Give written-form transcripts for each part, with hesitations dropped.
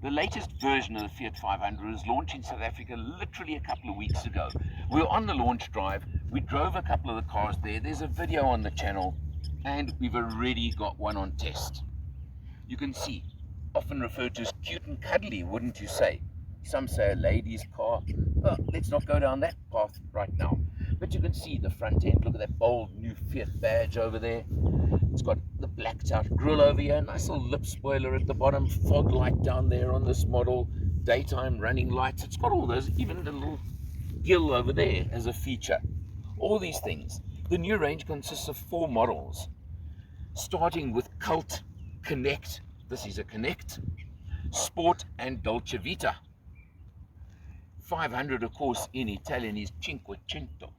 The latest version of the Fiat 500 was launched in South Africa literally a couple of weeks ago. We were on the launch drive, we drove a couple of the cars there, there's a video on the channel, and we've already got one on test. You can see, often referred to as cute and cuddly, wouldn't you say? Some say a lady's car. Well, let's not go down that path right now. But you can see the front end. Look at that bold new Fiat badge over there. It's got the blacked out grille over here, nice little lip spoiler at the bottom, fog light down there on this model, daytime running lights. It's got all those, even the little gill over there as a feature. All these things. The new range consists of 4 models, starting with Cult, Connect, this is a Connect, Sport and Dolce Vita. 500, of course, in Italian is Cinquecento,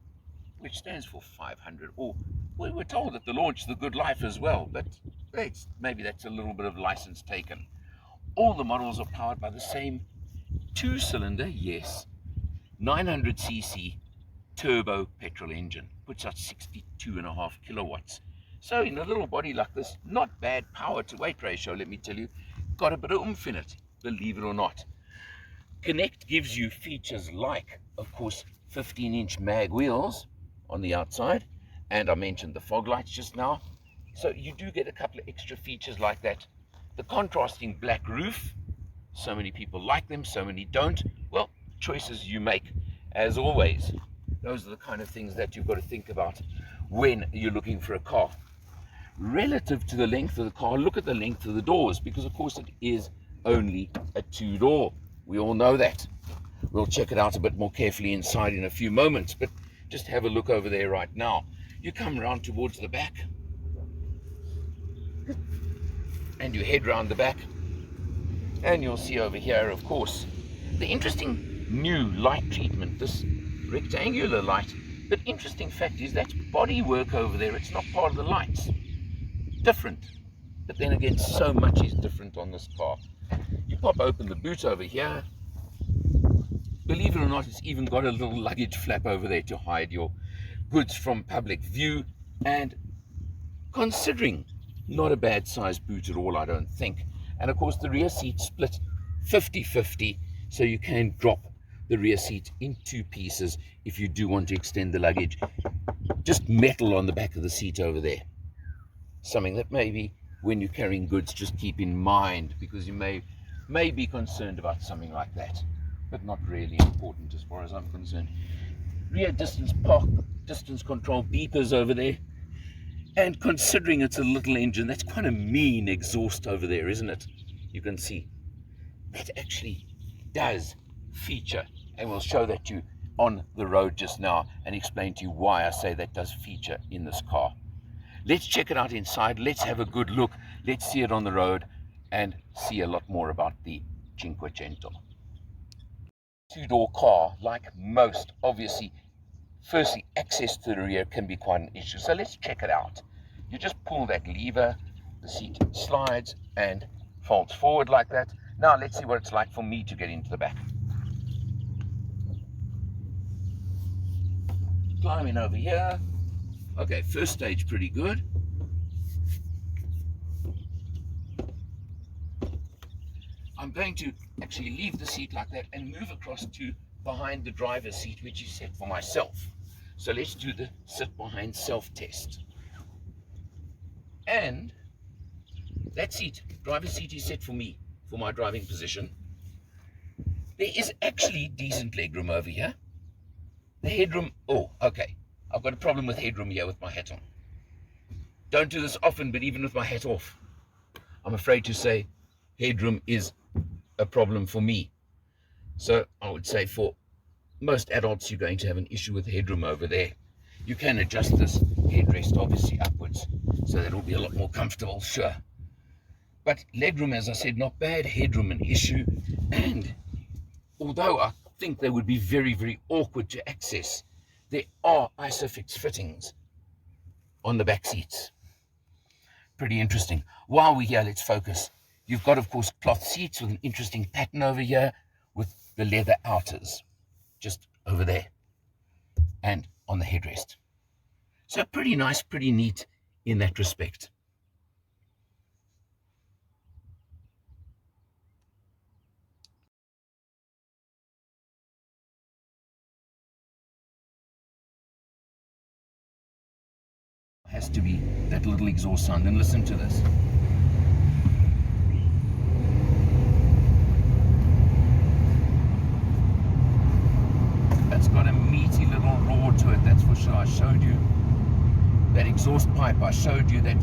which stands for 500, or we were told at the launch the good life as well, but maybe that's a little bit of license taken. All the models are powered by the same 2-cylinder, yes, 900cc turbo petrol engine, puts out 62.5 kilowatts. So in a little body like this, not bad power to weight ratio, let me tell you. Got a bit of oomph in it, believe it or not. Connect gives you features like, of course, 15-inch mag wheels on the outside, and I mentioned the fog lights just now. So you do get a couple of extra features like that. The contrasting black roof, so many people like them, so many don't. Well, choices you make, as always. Those are the kind of things that you've got to think about when you're looking for a car. Relative to the length of the car, look at the length of the doors, because of course it is only a 2-door. We all know that. We'll check it out a bit more carefully inside in a few moments, but just have a look over there right now. You come around towards the back, and you head round the back, and you'll see over here, of course, the interesting new light treatment, this rectangular light. But interesting fact is that body work over there, it's not part of the lights. Different. But then again, so much is different on this car. You pop open the boot over here. Believe it or not, it's even got a little luggage flap over there to hide your goods from public view. And considering not a bad sized boot at all, I don't think. And of course, the rear seat split 50-50, so you can drop the rear seat in 2 pieces if you do want to extend the luggage. Just metal on the back of the seat over there. Something that maybe when you're carrying goods, just keep in mind, because you may be concerned about something like that, but not really important as far as I'm concerned. Rear distance control beepers over there, and considering it's a little engine, that's quite a mean exhaust over there, isn't it? You can see that actually does feature, and we'll show that to you on the road just now and explain to you why I say that does feature in this car. Let's check it out inside. Let's have a good look. Let's see it on the road and see a lot more about the Cinquecento. 2-door car, like most, obviously, firstly, access to the rear can be quite an issue. So let's check it out. You just pull that lever, the seat slides and folds forward like that. Now let's see what it's like for me to get into the back. Climbing over here. Okay, first stage pretty good. I'm going to actually leave the seat like that and move across to behind the driver's seat, which is set for myself. So let's do the sit behind self test. And that seat, driver's seat, is set for me, for my driving position. There is actually decent legroom over here. The headroom, oh, okay. I've got a problem with headroom here with my hat on. Don't do this often, but even with my hat off, I'm afraid to say headroom is a problem for me. So I would say for most adults, you're going to have an issue with headroom over there. You can adjust this headrest obviously upwards, so that it'll be a lot more comfortable, sure. But legroom, as I said, not bad. Headroom an issue. And although I think they would be very, very awkward to access, there are ISOFIX fittings on the back seats. Pretty interesting. While we're here, let's focus. You've got, of course, cloth seats with an interesting pattern over here with the leather outers just over there and on the headrest. So pretty nice, pretty neat in that respect. has to be that little exhaust sound. And listen to this. It's got a meaty little roar to it, that's for sure. I showed you that exhaust pipe. I showed you that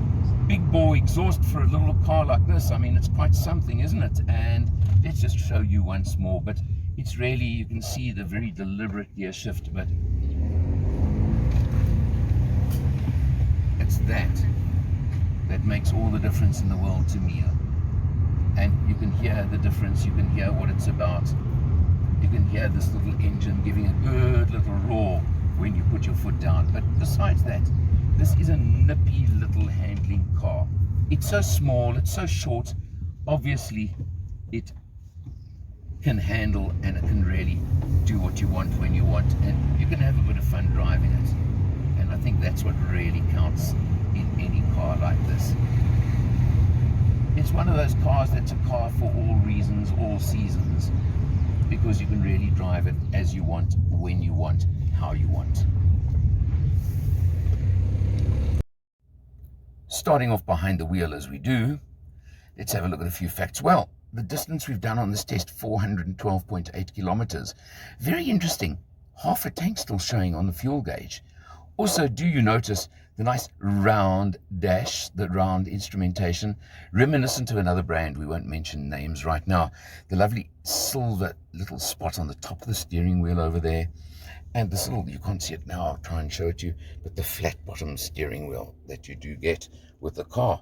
big bore exhaust for a little car like this. I mean, it's quite something, isn't it? And let's just show you once more. But it's really, you can see the very deliberate gear shift, but it's that makes all the difference in the world to me. And you can hear the difference, you can hear what it's about. You can hear this little engine giving a good little roar when you put your foot down. But besides that, this is a nippy little handling car. It's so small, it's so short. Obviously, it can handle and it can really do what you want when you want. And you can have a bit of fun driving it. And I think that's what really counts in any car like this. It's one of those cars that's a car for all reasons, all seasons, because you can really drive it as you want, when you want, how you want. Starting off behind the wheel as we do, let's have a look at a few facts. Well, the distance we've done on this test, 412.8 kilometers. Very interesting. Half a tank still showing on the fuel gauge. Also, do you notice the nice round dash, the round instrumentation, reminiscent of another brand, we won't mention names right now. The lovely silver little spot on the top of the steering wheel over there. And this little, you can't see it now, I'll try and show it to you, but the flat bottom steering wheel that you do get with the car.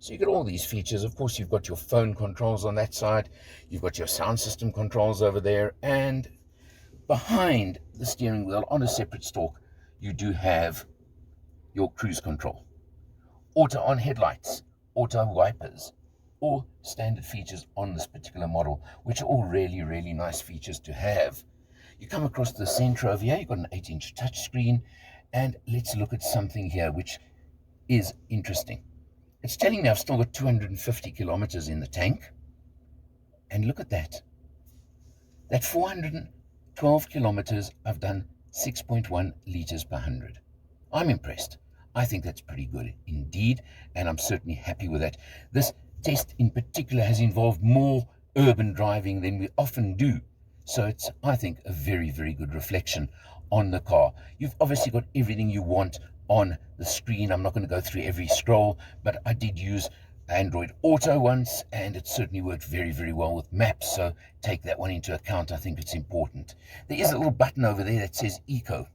So you get all these features. Of course, you've got your phone controls on that side. You've got your sound system controls over there. And behind the steering wheel on a separate stalk, you do have your cruise control, auto on headlights, auto wipers, all standard features on this particular model, which are all really, really nice features to have. You come across the center over here, you've got an 8-inch touchscreen, and let's look at something here which is interesting. It's telling me I've still got 250 kilometers in the tank, and look at that. That 412 kilometers, I've done 6.1 liters per 100. I'm impressed. I think that's pretty good indeed, and I'm certainly happy with that. This test in particular has involved more urban driving than we often do. So it's, I think, a very, very good reflection on the car. You've obviously got everything you want on the screen. I'm not going to go through every scroll, but I did use Android Auto once, and it certainly worked very, very well with maps. So take that one into account. I think it's important. There is a little button over there that says Eco.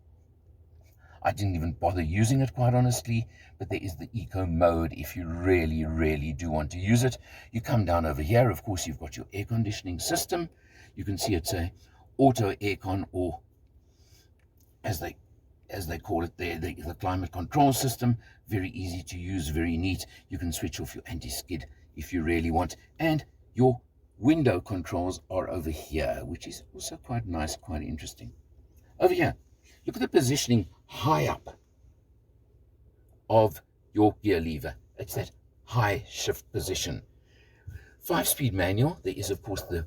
I didn't even bother using it, quite honestly, but there is the Eco mode if you really, really do want to use it. You come down over here. Of course, you've got your air conditioning system. You can see it's a auto aircon, or as they call it there, the climate control system. Very easy to use, very neat. You can switch off your anti-skid if you really want. And your window controls are over here, which is also quite nice, quite interesting. Over here, look at the positioning high up of your gear lever. It's that high shift position. 5-speed manual. There is, of course, the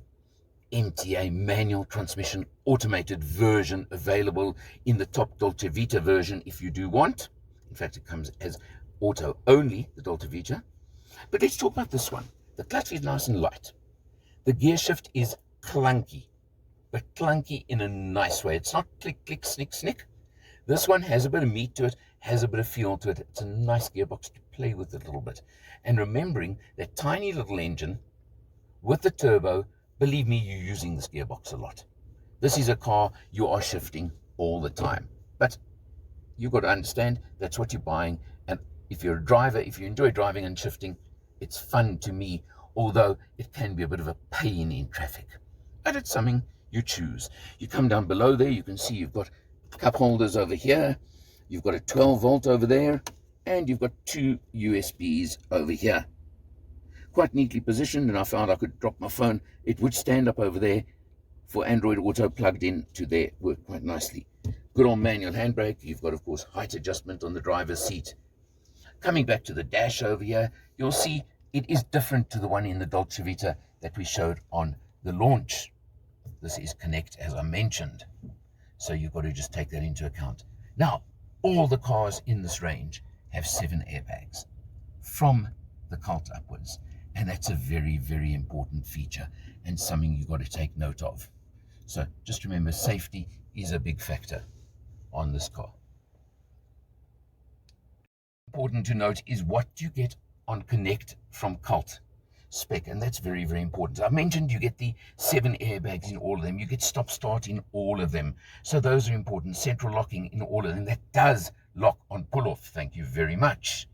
MTA manual transmission automated version available in the top Dolce Vita version if you do want. In fact, it comes as auto only, the Dolce Vita. But let's talk about this one. The clutch is nice and light. The gear shift is clunky, but clunky in a nice way. It's not click, click, snick, snick. This one has a bit of meat to it, has a bit of feel to it. It's a nice gearbox to play with a little bit. And remembering that tiny little engine with the turbo, believe me, you're using this gearbox a lot. This is a car you are shifting all the time. But you've got to understand that's what you're buying. And if you're a driver, if you enjoy driving and shifting, it's fun to me, although it can be a bit of a pain in traffic. But it's something you choose. You come down below there, you can see you've got cup holders over here. You've got a 12-volt over there. And you've got 2 USBs over here. Quite neatly positioned, and I found I could drop my phone. It would stand up over there for Android Auto plugged in to there. Worked quite nicely. Good old manual handbrake. You've got, of course, height adjustment on the driver's seat. Coming back to the dash over here, you'll see it is different to the one in the Dolce Vita that we showed on the launch. This is Connect, as I mentioned. So you've got to just take that into account. Now, all the cars in this range have 7 airbags from the cult upwards. And that's a very, very important feature and something you've got to take note of. So just remember, safety is a big factor on this car. Important to note is what you get on Connect from cult spec, and that's very, very important. I mentioned you get the 7 airbags in all of them. You get stop start in all of them. So those are important. Central locking in all of them. That does lock on pull off. Thank you very much.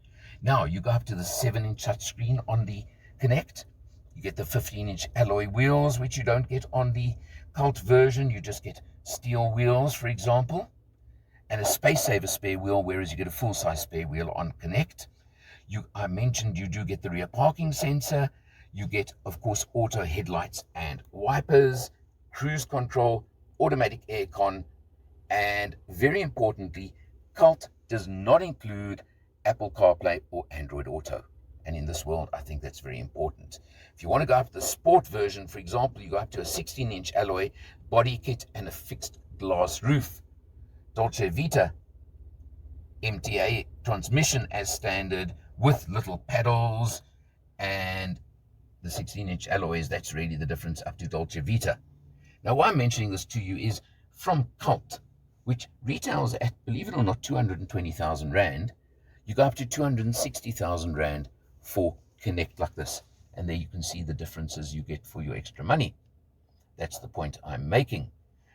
Now you go up to the 7-inch touchscreen on the Connect. You get the 15-inch alloy wheels, which you don't get on the cult version. You just get steel wheels, for example, and a space saver spare wheel, whereas you get a full-size spare wheel on Connect. I mentioned you do get the rear parking sensor. You get, of course, auto headlights and wipers, cruise control, automatic aircon, and very importantly, cult does not include Apple CarPlay or Android Auto. And in this world, I think that's very important. If you want to go up to the sport version, for example, you go up to a 16-inch alloy body kit and a fixed glass roof. Dolce Vita MTA transmission as standard with little pedals, and the 16-inch alloys, that's really the difference up to Dolce Vita. Now, why I'm mentioning this to you is from Cult, which retails at, believe it or not, 220,000 Rand, you go up to 260,000 Rand for Connect like this. And there you can see the differences you get for your extra money. That's the point I'm making.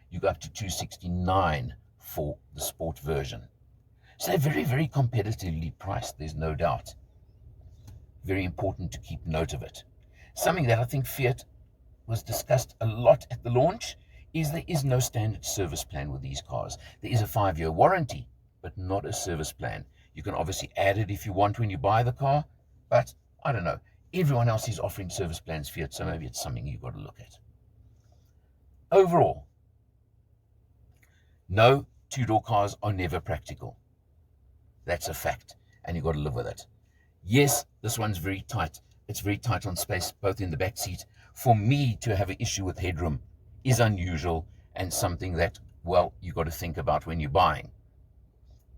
You go up to 269 for the sport version. So they're very, very competitively priced, there's no doubt. Very important to keep note of it. Something that I think Fiat was discussed a lot at the launch is there is no standard service plan with these cars. There is a 5-year warranty, but not a service plan. You can obviously add it if you want when you buy the car, but I don't know. Everyone else is offering service plans, Fiat, so maybe it's something you've got to look at. Overall, no two-door cars are never practical. That's a fact, and you've got to live with it. Yes, this one's very tight. It's very tight on space, both in the back seat. For me to have an issue with headroom is unusual and something that, well, you've got to think about when you're buying.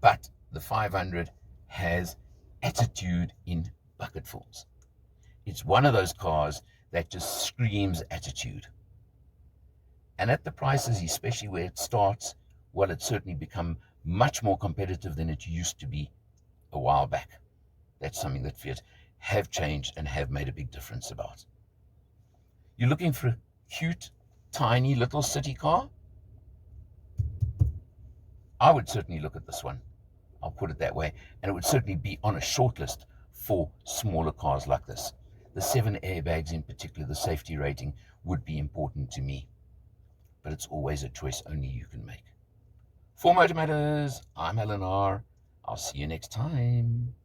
But the 500 has attitude in bucketfuls. It's one of those cars that just screams attitude. And at the prices, especially where it starts, well, it's certainly become much more competitive than it used to be a while back. That's something that Fiat have changed and have made a big difference about. You're looking for a cute, tiny little city car? I would certainly look at this one. I'll put it that way. And it would certainly be on a short list for smaller cars like this. The 7 airbags in particular, the safety rating, would be important to me. But it's always a choice only you can make. For Motor Matters, I'm Alan R. I'll see you next time.